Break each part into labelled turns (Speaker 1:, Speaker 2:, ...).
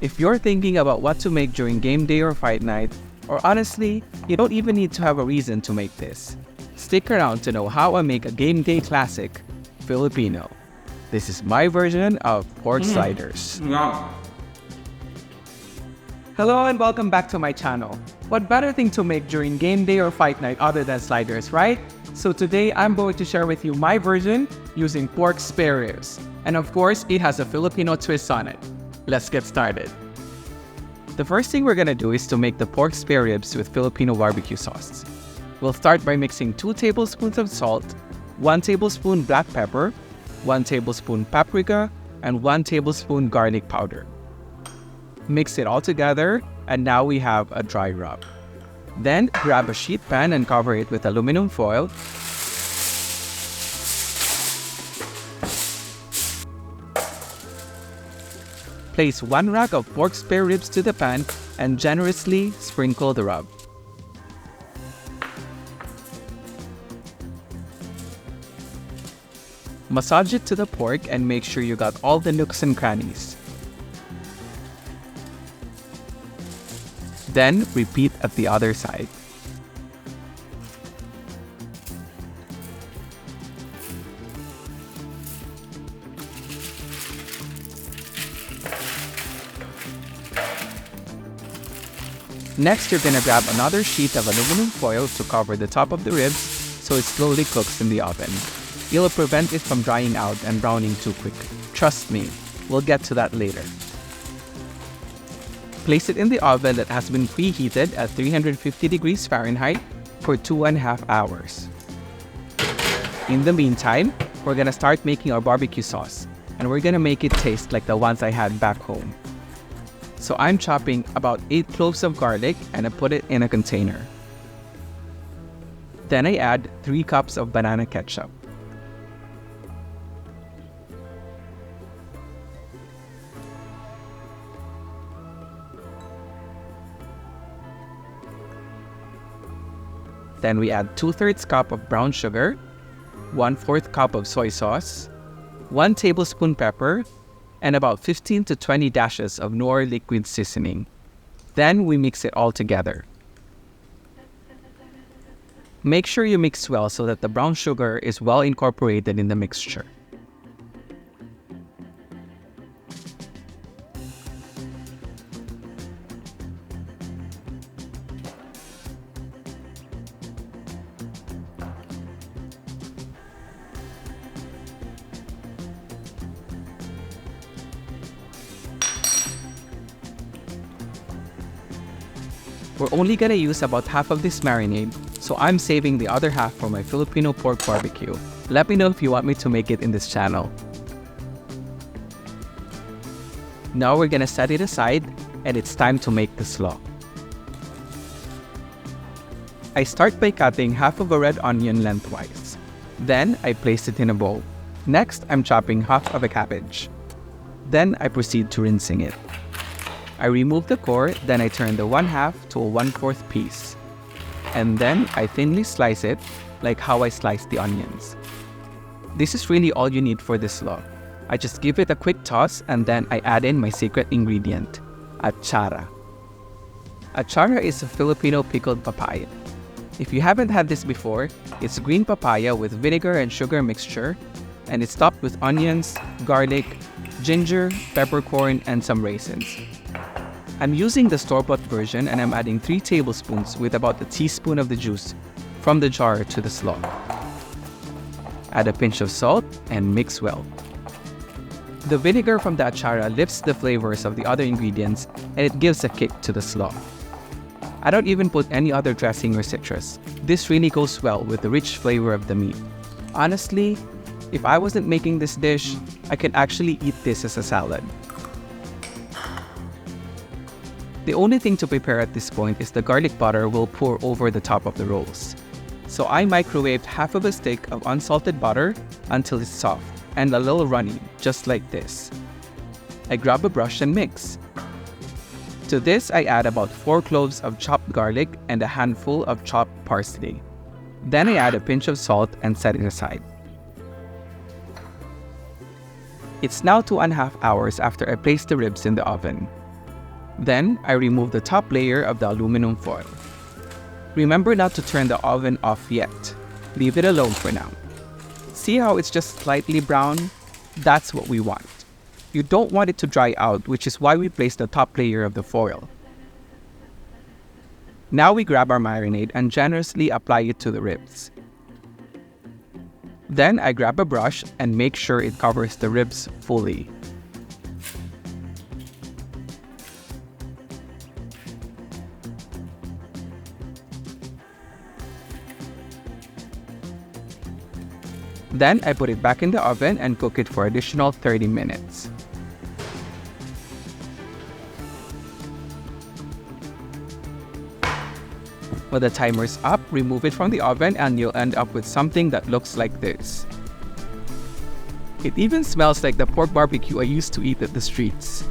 Speaker 1: If you're thinking about what to make during game day or fight night, or honestly, you don't even need to have a reason to make this. Stick around to know how I make a game day classic, Filipino. This is my version of pork sliders. Hello and welcome back to my channel. What better thing to make during game day or fight night other than sliders, right? So today I'm going to share with you my version using pork spare ribs. And of course, it has a Filipino twist on it. Let's get started. The first thing we're gonna do is to make the pork spare ribs with Filipino BBQ sauce. We'll start by mixing 2 tablespoons of salt, 1 tablespoon black pepper, 1 tablespoon paprika, and 1 tablespoon garlic powder. Mix it all together, and now we have a dry rub. Then grab a sheet pan and cover it with aluminum foil. Place 1 rack of pork spare ribs to the pan and generously sprinkle the rub. Massage it to the pork and make sure you got all the nooks and crannies. Then repeat at the other side. Next, you're gonna grab another sheet of aluminum foil to cover the top of the ribs so it slowly cooks in the oven. It'll prevent it from drying out and browning too quickly. Trust me, we'll get to that later. Place it in the oven that has been preheated at 350 degrees Fahrenheit for 2.5 hours. In the meantime, we're gonna start making our barbecue sauce, and we're gonna make it taste like the ones I had back home. So I'm chopping about 8 cloves of garlic and I put it in a container. Then I add 3 cups of banana ketchup. Then we add 2/3 cup of brown sugar, 1/4 cup of soy sauce, 1 tablespoon pepper, and about 15 to 20 dashes of knorr liquid seasoning. Then we mix it all together. Make sure you mix well so that the brown sugar is well incorporated in the mixture. We're only gonna use about half of this marinade, so I'm saving the other half for my Filipino pork barbecue. Let me know if you want me to make it in this channel. Now we're gonna set it aside, and it's time to make the slaw. I start by cutting half of a red onion lengthwise. Then I place it in a bowl. Next, I'm chopping half of a cabbage. Then I proceed to rinsing it. I remove the core, then I turn the 1/2 to a 1/4 piece. And then I thinly slice it, like how I sliced the onions. This is really all you need for this slaw. I just give it a quick toss and then I add in my secret ingredient, archara. Archara is a Filipino pickled papaya. If you haven't had this before, it's green papaya with vinegar and sugar mixture, and it's topped with onions, garlic, ginger, peppercorn, and some raisins. I'm using the store-bought version and I'm adding 3 tablespoons with about a teaspoon of the juice from the jar to the slaw. Add a pinch of salt and mix well. The vinegar from the archara lifts the flavors of the other ingredients and it gives a kick to the slaw. I don't even put any other dressing or citrus. This really goes well with the rich flavor of the meat. Honestly, if I wasn't making this dish, I could actually eat this as a salad. The only thing to prepare at this point is the garlic butter we'll pour over the top of the rolls. So I microwaved half of a stick of unsalted butter until it's soft and a little runny, just like this. I grab a brush and mix. To this, I add about 4 cloves of chopped garlic and a handful of chopped parsley. Then I add a pinch of salt and set it aside. It's now 2.5 hours after I placed the ribs in the oven. Then I remove the top layer of the aluminum foil. Remember not to turn the oven off yet. Leave it alone for now. See how it's just slightly brown? That's what we want. You don't want it to dry out, which is why we place the top layer of the foil. Now we grab our marinade and generously apply it to the ribs. Then I grab a brush and make sure it covers the ribs fully. Then I put it back in the oven and cook it for additional 30 minutes. When the timer's up, remove it from the oven and you'll end up with something that looks like this. It even smells like the pork barbecue I used to eat at the streets.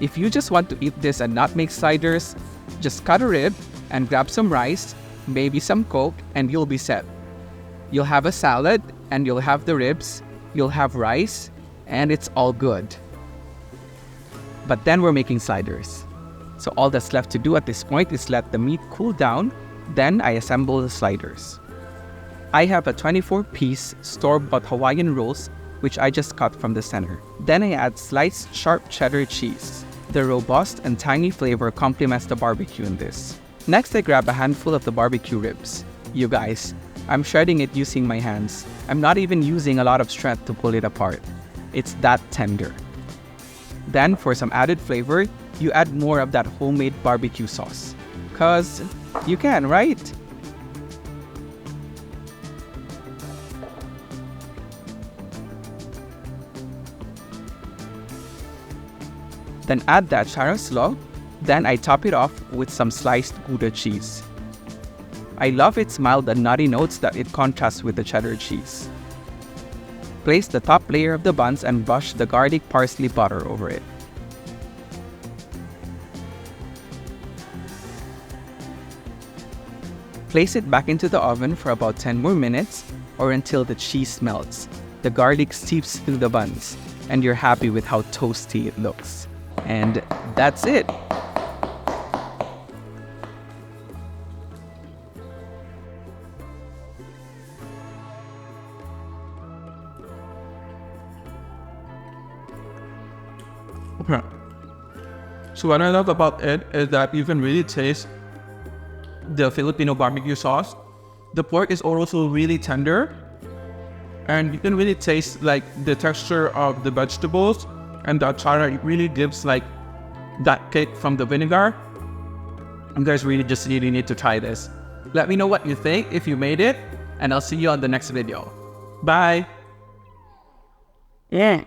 Speaker 1: If you just want to eat this and not make sliders, just cut a rib and grab some rice, maybe some Coke, and you'll be set. You'll have a salad, and you'll have the ribs, you'll have rice, and it's all good. But then we're making sliders. So all that's left to do at this point is let the meat cool down, then I assemble the sliders. I have a 24-piece store-bought Hawaiian Rolls, which I just cut from the center. Then I add sliced sharp cheddar cheese. The robust and tangy flavor complements the barbecue in this. Next, I grab a handful of the barbecue ribs. You guys, I'm shredding it using my hands. I'm not even using a lot of strength to pull it apart. It's that tender. Then, for some added flavor, you add more of that homemade barbecue sauce. 'Cause you can, right? Then add the archara slaw. Then I top it off with some sliced Gouda cheese. I love its mild and nutty notes that it contrasts with the cheddar cheese. Place the top layer of the buns and brush the garlic parsley butter over it. Place it back into the oven for about 10 more minutes or until the cheese melts, the garlic seeps through the buns, and you're happy with how toasty it looks. And that's it!
Speaker 2: Okay. So what I love about it is that you can really taste the Filipino barbecue sauce. The pork is also really tender, and you can really taste like the texture of the vegetables, and the archara. It really gives like that kick from the vinegar. You guys really just really need to try this. Let me know what you think if you made it, and I'll see you on the next video. Bye!
Speaker 3: Yeah.